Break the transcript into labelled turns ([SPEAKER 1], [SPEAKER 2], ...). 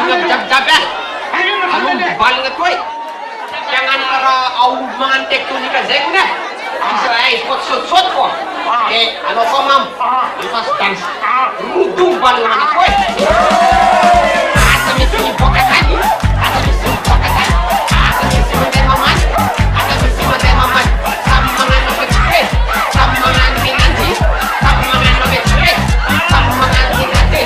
[SPEAKER 1] ngejab-jab ya. Anu banget woi. Jangan para au mantek tu ni kazek na. Israel sot ko. Ano ko mam? Ipas dance. Rudung banget woi. Asa mi tu boka tadi. Asa mi tu boka tadi. Asa mi tu mate maman. Asa mi tu mate maman. Samangan no kecil. Samangan ni nanti. Samangan no kecil. Samangan ni nanti.